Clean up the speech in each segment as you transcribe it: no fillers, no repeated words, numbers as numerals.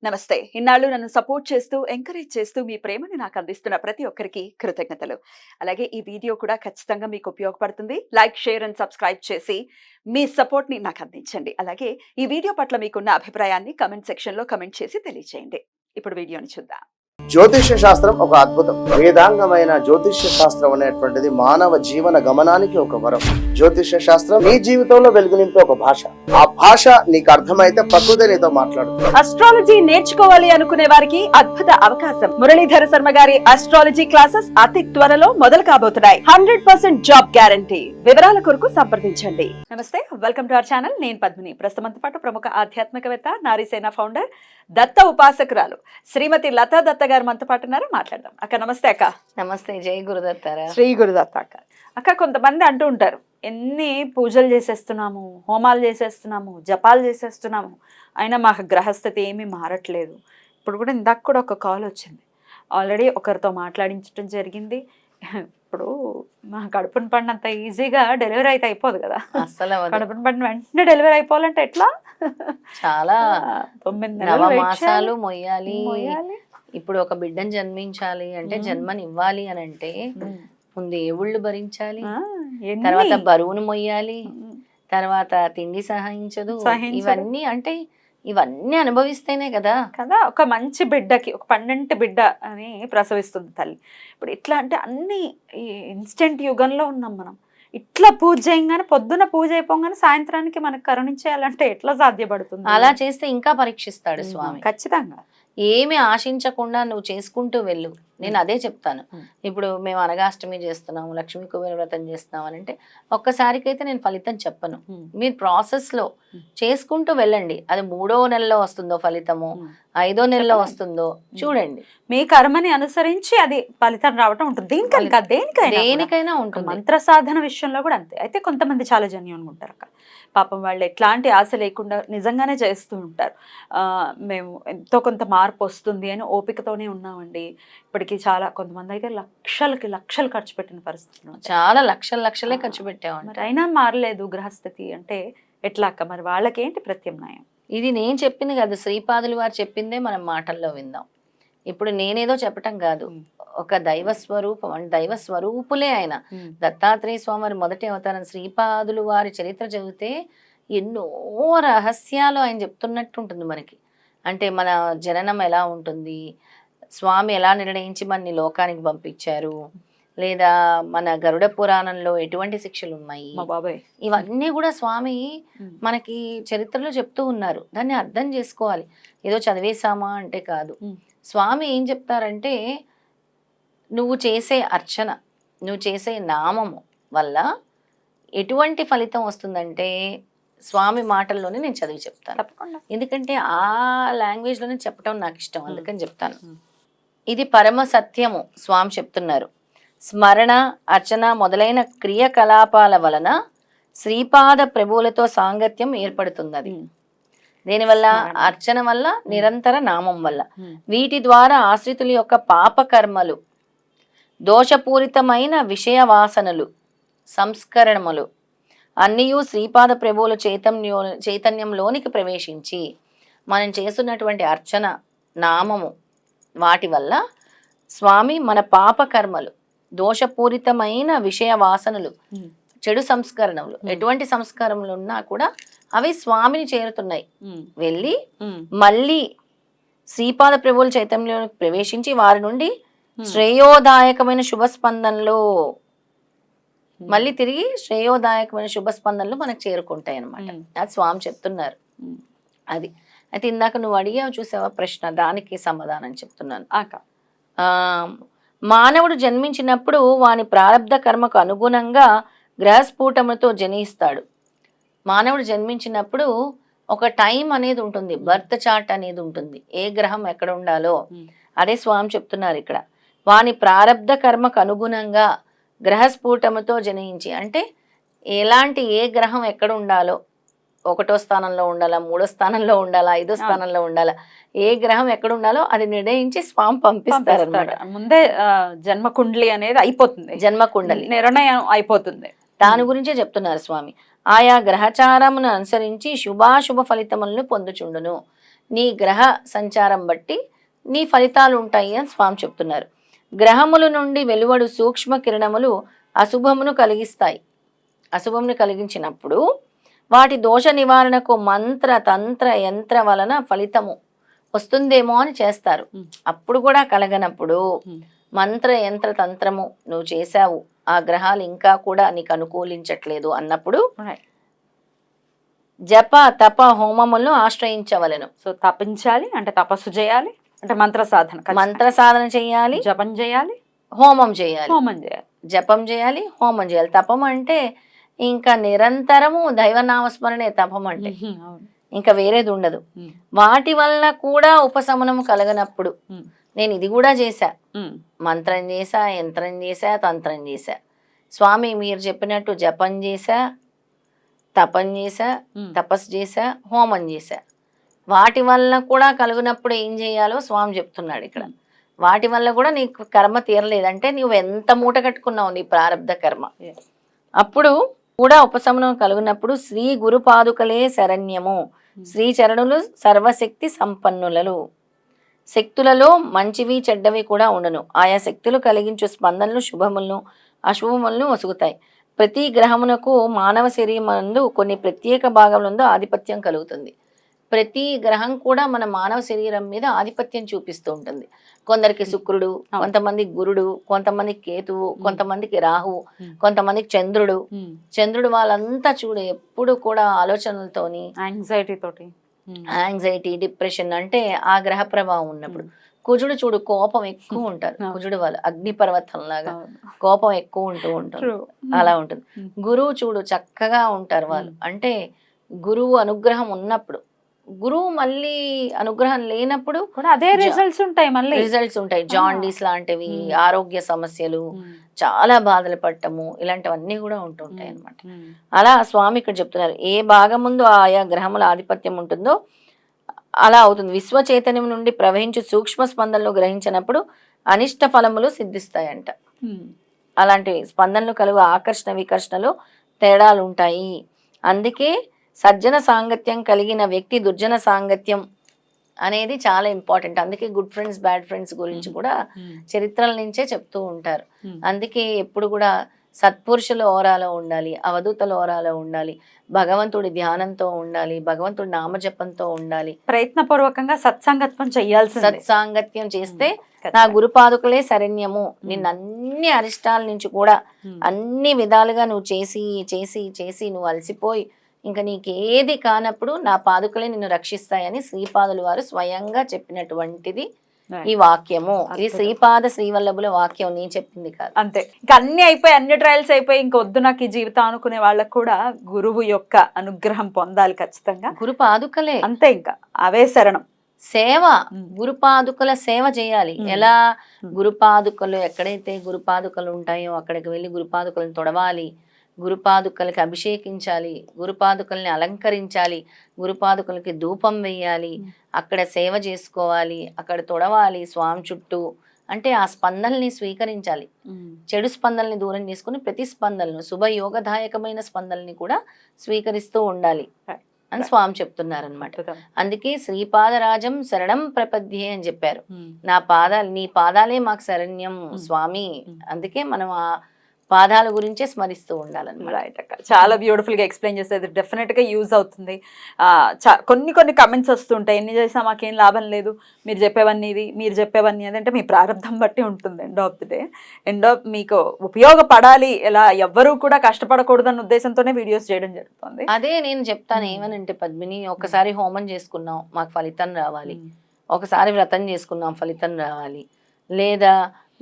నమస్తే. ఇన్నాళ్ళు నన్ను సపోర్ట్ చేస్తూ, ఎంకరేజ్ చేస్తూ మీ ప్రేమని నాకు అందిస్తున్న ప్రతి ఒక్కరికి కృతజ్ఞతలు. అలాగే ఈ వీడియో కూడా ఖచ్చితంగా మీకు ఉపయోగపడుతుంది. లైక్, షేర్ అండ్ సబ్స్క్రైబ్ చేసి మీ సపోర్ట్‌ని నాకు అందించండి. అలాగే ఈ వీడియో పట్ల మీకున్న అభిప్రాయాన్ని కామెంట్ సెక్షన్‌లో కామెంట్ చేసి తెలియజేయండి. ఇప్పుడు వీడియోని చూద్దాం. జ్యోతిష్య శాస్త్రం ఒక అద్భుతం. వేదాంగమైన జ్యోతిష్య శాస్త్రం అనేటువంటిది మానవ జీవన గమనానికి ఒక వరం. జ్యోతిష్య శాస్త్రం నీ జీవితంలో వెలుగునింపే ఒక భాష. ఆ భాష నీకు అర్థమైతే ప్రకృతి నీతో మాట్లాడుతుంది. అస్ట్రాలజీ నేర్చుకోవాలి అనుకునే వారికి అద్భుత అవకాశం. మురళీధర శర్మ గారి అస్ట్రాలజీ క్లాసెస్ అతి త్వరలో మొదలు కాబోతున్నాయి. 100% జాబ్ గ్యారంటీ. వివరాల కొరకు సంప్రదించండి. నమస్తే, వెల్కమ్ టు అవర్ ఛానల్. నేను పద్మిని. ప్రస్తుతంతో పాటు ప్రముఖ ఆధ్యాత్మికవేత్త, నారీసేన ఫౌండర్, దత్త ఉపాసకురాలు శ్రీమతి లతా దత్త గారు మనతో పాటు ఉన్నారు. మాట్లాడదాం. అక్క నమస్తే. అక్క నమస్తే. జై గురుదత్తారా. శ్రీ గురుదత్త. అక్క కొంతమంది అంటూ ఉంటారు, ఎన్ని పూజలు చేసేస్తున్నాము, హోమాలు చేసేస్తున్నాము, జపాలు చేసేస్తున్నాము, అయినా మాకు గ్రహస్థితి ఏమీ మారట్లేదు. ఇప్పుడు కూడా ఇందాక కూడా ఒక కాల్ వచ్చింది. ఆల్రెడీ ఒకరితో మాట్లాడించడం జరిగింది. ఇప్పుడు మా కడుపున పడినంత ఈజీగా డెలివరీ అయితే అయిపోదు కదా. అసలు కడుపున పడిన వెంటనే డెలివరీ అయిపోవాలంటే ఎట్లా? చాలా 9 నవమాసాలు మొయ్యాలి. ఇప్పుడు ఒక బిడ్డను జన్మించాలి అంటే, జన్మని ఇవ్వాలి అని అంటే ముందు ఏవుళ్ళు భరించాలి, తర్వాత బరువును మొయ్యాలి, తర్వాత తిండి సహించదు. ఇవన్నీ అంటే ఇవన్నీ అనుభవిస్తేనే కదా ఒక మంచి బిడ్డకి, ఒక 12 బిడ్డ అని ప్రసవిస్తుంది తల్లి. ఇప్పుడు ఎట్లా అంటే అన్ని ఇన్స్టెంట్ యుగంలో ఉన్నాం మనం. ఇట్లా పూజ చేయగానే, పొద్దున పూజ అయిపోగానే సాయంత్రానికి మనకు కరుణించేయాలంటే ఎట్లా సాధ్యపడుతుంది? అలా చేస్తే ఇంకా పరీక్షిస్తాడు స్వామి. ఖచ్చితంగా. ఏమి ఆశించకుండా నువ్వు చేసుకుంటూ వెళ్ళు. నేను అదే చెప్తాను. ఇప్పుడు మేము అనగాష్టమి చేస్తున్నాము, లక్ష్మీ కుబేర వ్రతం చేస్తున్నాం అని అంటే ఒక్కసారికైతే నేను ఫలితం చెప్పను. మీరు ప్రాసెస్ లో చేసుకుంటూ వెళ్ళండి. అది 3వ నెలలో వస్తుందో ఫలితము, 5వ నెలలో వస్తుందో చూడండి. మీ కర్మని అనుసరించి అది ఫలితం రావటం ఉంటుంది. దేనికైనా ఉంటుంది. మంత్ర సాధన విషయంలో కూడా అంతే. అయితే కొంతమంది చాలా జెన్యూన్గా ఉంటారు అక్క. పాపం వాళ్ళు ఎట్లాంటి ఆశ లేకుండా నిజంగానే చేస్తూ ఉంటారు. మేము ఎంతో కొంత మార్పు వస్తుంది అని ఓపికతోనే ఉన్నామండి. ఇప్పటికీ చాలా కొంతమంది అయితే లక్షలు ఖర్చు పెట్టిన పరిస్థితులు, చాలా లక్షలే ఖర్చు పెట్టామండి. మరి అయినా మారలేదు గ్రహస్థితి అంటే ఎట్లా అక్క? మరి వాళ్ళకేంటి ప్రత్యామ్నాయం? ఇది నేను చెప్పింది కాదు, శ్రీపాదులు వారు చెప్పిందే మనం మాటల్లో విందాం. ఇప్పుడు నేనేదో చెప్పటం కాదు, ఒక దైవ స్వరూపం, దైవ స్వరూపులే ఆయన. దత్తాత్రేయ స్వామి వారి మొదటి అవతారం శ్రీపాదులు వారి చరిత్ర చదివితే ఎన్నో రహస్యాలు ఆయన చెప్తున్నట్టు ఉంటుంది మనకి. అంటే మన జననం ఎలా ఉంటుంది, స్వామి ఎలా నిర్ణయించి మనని లోకానికి పంపించారు, లేదా మన గరుడ పురాణంలో ఎటువంటి శిక్షలు ఉన్నాయి, ఇవన్నీ కూడా స్వామి మనకి చరిత్రలో చెప్తూ ఉన్నారు. దాన్ని అర్థం చేసుకోవాలి. ఏదో చదివేశామా అంటే కాదు. స్వామి ఏం చెప్తారంటే, నువ్వు చేసే అర్చన, నువ్వు చేసే నామము వల్ల ఎటువంటి ఫలితం వస్తుందంటే స్వామి మాటల్లోనే నేను చదివి చెప్తాను. ఎందుకంటే ఆ లాంగ్వేజ్లోనే చెప్పటం నాకు ఇష్టం, అందుకని చెప్తాను. ఇది పరమ సత్యము. స్వామి చెప్తున్నారు, స్మరణ, అర్చన మొదలైన క్రియాకలాపాల వలన శ్రీపాద ప్రభువులతో సాంగత్యం ఏర్పడుతున్నది. దీనివల్ల అర్చన వల్ల, నిరంతర నామం వల్ల. వీటి ద్వారా ఆశ్రితుల యొక్క పాపకర్మలు, దోషపూరితమైన విషయ వాసనలు, సంస్కరణములు అన్నీయూ శ్రీపాద ప్రభువుల చైతన్యంలోనికి ప్రవేశించి మనం చేస్తున్నటువంటి అర్చన, నామము వాటి వల్ల స్వామి మన పాపకర్మలు, దోషపూరితమైన విషయ వాసనలు, చెడు సంస్కరణలు, ఎటువంటి సంస్కారములు ఉన్నా కూడా అవి స్వామిని చేరుతున్నాయి. వెళ్ళి మళ్ళీ శ్రీపాద ప్రభువుల చైతన్యంలోకి ప్రవేశించి వారి నుండి శ్రేయోదాయకమైన శుభస్పందనలో మళ్ళీ తిరిగి శ్రేయోదాయకమైన శుభస్పందనలు మనకు చేరుకుంటాయి అన్నమాట. అది స్వామి చెప్తున్నారు. అది అయితే ఇందాక నువ్వు అడిగావు చూసావా ప్రశ్న, దానికి సమాధానం చెప్తున్నాను. మానవుడు జన్మించినప్పుడు వాని ప్రారంధ కర్మకు అనుగుణంగా గ్రహస్ఫూటములతో జనిస్తాడు. మానవుడు జన్మించినప్పుడు ఒక టైం అనేది ఉంటుంది, బర్త్ చార్ట్ అనేది ఉంటుంది, ఏ గ్రహం ఎక్కడ ఉండాలో. అదే స్వామి చెప్తున్నారు ఇక్కడ. వాని ప్రారంధ కర్మకు అనుగుణంగా గ్రహస్ఫూటముతో జనించి అంటే ఎలాంటి ఏ గ్రహం ఎక్కడ ఉండాలో, 1వ స్థానంలో ఉండాలా, 3వ స్థానంలో ఉండాలా, 5వ స్థానంలో ఉండాలా, ఏ గ్రహం ఎక్కడ ఉండాలో అది నిర్ణయించి స్వామి పంపిస్తారు అన్నమాట. ముందే జన్మకుండలి అనేది అయిపోతుంది, జన్మకుండలి నిర్ణయం అయిపోతుంది. దాని గురించే చెప్తున్నారు స్వామి. ఆయా గ్రహచారమును అనుసరించి శుభాశుభ ఫలితములను పొందుచుండును. నీ గ్రహ సంచారం బట్టి నీ ఫలితాలు ఉంటాయి అని స్వామి చెప్తున్నారు. గ్రహముల నుండి వెలువడు సూక్ష్మ కిరణములు అశుభమును కలిగిస్తాయి. అశుభమును కలిగించినప్పుడు వాటి దోష నివారణకు మంత్ర తంత్ర యంత్ర వలన ఫలితము వస్తుందేమో అని చేస్తారు. అప్పుడు కూడా కలగనప్పుడు మంత్ర యంత్ర తంత్రము నువ్వు చేశావు, ఆ గ్రహాలు ఇంకా కూడా నీకు అనుకూలించట్లేదు అన్నప్పుడు జప తప హోమములను ఆశ్రయించవలెను. సో తపించాలి అంటే తపస్సు చేయాలి, అంటే మంత్ర సాధన చేయాలి, జపం చేయాలి, హోమం చేయాలి. జపం చేయాలి, హోమం చేయాలి. తపం అంటే ఇంకా నిరంతరము దైవనామస్మరణే తపం అంటే, ఇంకా వేరేది ఉండదు. వాటి వల్ల కూడా ఉపశమనము కలగనప్పుడు నేను ఇది కూడా చేశా, మంత్రం చేశా, యంత్రం చేశా, తంత్రం చేశా, స్వామి మీరు చెప్పినట్టు జపం చేశా, తపం చేశా, తపస్సు చేశా, హోమం చేశా, వాటి వల్ల కూడా కలుగునప్పుడు ఏం చేయాలో స్వామి చెప్తున్నాడు ఇక్కడ. వాటి వల్ల కూడా నీకు కర్మ తీరలేదంటే నువ్వు ఎంత మూట కట్టుకున్నావు నీ ప్రారంధ కర్మ, అప్పుడు కూడా ఉపశమనం కలుగునప్పుడు శ్రీ గురు పాదుకలే శరణ్యము, శ్రీ చరణులు సర్వశక్తి సంపన్నులలు. శక్తులలో మంచివి చెడ్డవి కూడా ఉండను. ఆయా శక్తులు కలిగించు స్పందనలు శుభములను అశుభములను వసుగుతాయి. ప్రతి గ్రహమునకు మానవ శరీరమందు కొన్ని ప్రత్యేక భాగములందు ఆధిపత్యం కలుగుతుంది. ప్రతి గ్రహం కూడా మన మానవ శరీరం మీద ఆధిపత్యం చూపిస్తూ ఉంటుంది. కొందరికి శుక్రుడు, కొంతమందికి గురుడు, కొంతమందికి కేతువు, కొంతమందికి రాహువు, కొంతమందికి చంద్రుడు వాళ్ళంతా చూడు ఎప్పుడు కూడా ఆలోచనలతోని యాంగ్జైటీ డిప్రెషన్ అంటే ఆ గ్రహ ప్రభావం ఉన్నప్పుడు. కుజుడు చూడు కోపం ఎక్కువ ఉంటారు, కుజుడు వాళ్ళు అగ్నిపర్వతం లాగా కోపం ఎక్కువ ఉంటూ ఉంటారు, అలా ఉంటుంది. గురువు చూడు చక్కగా ఉంటారు వాళ్ళు, అంటే గురువు అనుగ్రహం ఉన్నప్పుడు. గురువు మళ్ళీ అనుగ్రహం లేనప్పుడు అదే రిజల్ట్స్ ఉంటాయి. జాండీస్ లాంటివి, ఆరోగ్య సమస్యలు, చాలా బాధలు పడటము, ఇలాంటివన్నీ కూడా ఉంటుంటాయి అన్నమాట. అలా స్వామి ఇక్కడ చెప్తున్నారు, ఏ భాగం ముందు ఆయా గ్రహముల ఆధిపత్యం ఉంటుందో అలా అవుతుంది. విశ్వ చైతన్యం నుండి ప్రవహించు సూక్ష్మ స్పందనలు గ్రహించినప్పుడు అనిష్ట ఫలములు సిద్ధిస్తాయంట. అలాంటి స్పందనలు కలుగు ఆకర్షణ వికర్షణలు తేడాలు ఉంటాయి. అందుకే సజ్జన సాంగత్యం కలిగిన వ్యక్తి దుర్జన సాంగత్యం అనేది చాలా ఇంపార్టెంట్. అందుకే గుడ్ ఫ్రెండ్స్ బ్యాడ్ ఫ్రెండ్స్ గురించి కూడా చరిత్రల నుంచే చెప్తూ ఉంటారు. అందుకే ఎప్పుడు కూడా సత్పురుషుల ఓరాలో ఉండాలి, అవధూతల ఓరాలో ఉండాలి, భగవంతుడి ధ్యానంతో ఉండాలి, భగవంతుడి నామజపంతో ఉండాలి, ప్రయత్నపూర్వకంగా సత్సాంగత్యం చేస్తే నా గురుపాదుకలే శరణ్యము. నిన్ను అన్ని అరిష్టాల నుంచి కూడా అన్ని విధాలుగా నువ్వు చేసి చేసి చేసి నువ్వు అలసిపోయి ఇంకా నీకేది కానప్పుడు నా పాదుకలే నిన్ను రక్షిస్తాయని శ్రీపాదులు వారు స్వయంగా చెప్పినటువంటిది ఈ వాక్యము. ఇది శ్రీపాద శ్రీవల్లభుల వాక్యం, నేను చెప్పింది కాదు. అంతే, ఇంకా అన్ని అయిపోయి, అన్ని ట్రయల్స్ అయిపోయి, ఇంక వద్దు నాకు ఈ జీవితం అనుకునే వాళ్ళకు కూడా గురువు యొక్క అనుగ్రహం పొందాలి ఖచ్చితంగా. గురు పాదుకలే అంతే, ఇంకా అవే శరణం. సేవ, గురుపాదుకల సేవ చేయాలి. ఎలా? గురుపాదుకలు ఎక్కడైతే గురుపాదుకలు ఉంటాయో అక్కడికి వెళ్ళి గురుపాదుకలను తొడవాలి, గురుపాదుకలకి అభిషేకించాలి, గురుపాదుకల్ని అలంకరించాలి, గురుపాదుకలకి ధూపం వేయాలి, అక్కడ సేవ చేసుకోవాలి, అక్కడ తొడవాలి స్వామి చుట్టూ. అంటే ఆ స్పందనల్ని స్వీకరించాలి. చెడు స్పందనల్ని దూరం చేసుకుని ప్రతి స్పందనను శుభయోగదాయకమైన స్పందనల్ని కూడా స్వీకరిస్తూ ఉండాలి అని స్వామి చెప్తున్నారనమాట. అందుకే శ్రీపాదరాజం శరణం ప్రపద్యే అని చెప్పారు. నీ పాదాలే మాకు శరణ్యం స్వామి. అందుకే మనం ఆ పాదాల గురించే స్మరిస్తూ ఉండాలన్నమాట. చాలా బ్యూటిఫుల్ గా ఎక్స్ప్లెయిన్ చేసేది, డెఫినెట్ గా యూజ్ అవుతుంది. కొన్ని కమెంట్స్ వస్తుంటాయి, ఎన్ని చేసినా మాకేం లాభం లేదు, మీరు చెప్పేవన్నీ ఇది, మీరు చెప్పేవన్నీ అది. అంటే మీ ప్రారంభం బట్టి ఉంటుంది. ఎండ్ ఆఫ్ ది డే మీకు ఉపయోగపడాలి, ఇలా ఎవ్వరూ కూడా కష్టపడకూడదు అన్న ఉద్దేశంతోనే వీడియోస్ చేయడం జరుగుతుంది. అదే నేను చెప్తాను ఏమనంటే, పద్మిని ఒకసారి హోమం చేసుకున్నాం మాకు ఫలితం రావాలి, ఒకసారి వ్రతం చేసుకున్నాం ఫలితం రావాలి, లేదా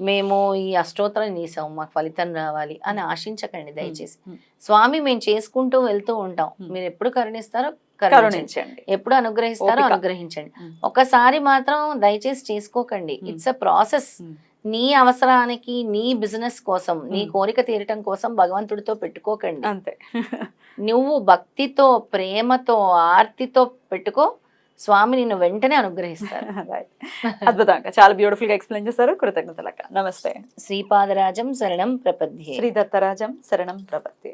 మేము ఈ అష్టోత్తరం చేసాం మాకు ఫలితం రావాలి అని ఆశించకండి దయచేసి. స్వామి మేము చేసుకుంటూ వెళ్తూ ఉంటాం, మీరు ఎప్పుడు కరుణిస్తారో కరుణించండి, ఎప్పుడు అనుగ్రహిస్తారో అనుగ్రహించండి. ఒకసారి మాత్రం దయచేసి చేసుకోకండి. It's a process. నీ అవసరానికి, నీ బిజినెస్ కోసం, నీ కోరిక తీరటం కోసం భగవంతుడితో పెట్టుకోకండి. అంతే. నువ్వు భక్తితో, ప్రేమతో, ఆర్తితో పెట్టుకో, స్వామి నిన్ను వెంటనే అనుగ్రహిస్తారు. అద్భుతంగా చాలా బ్యూటిఫుల్ గా ఎక్స్ప్లెయిన్ చేశారు. కృతజ్ఞతలక్క. నమస్తే. శ్రీపాదరాజం శరణం ప్రపద్యే. శ్రీ దత్తరాజం శరణం ప్రపద్యే.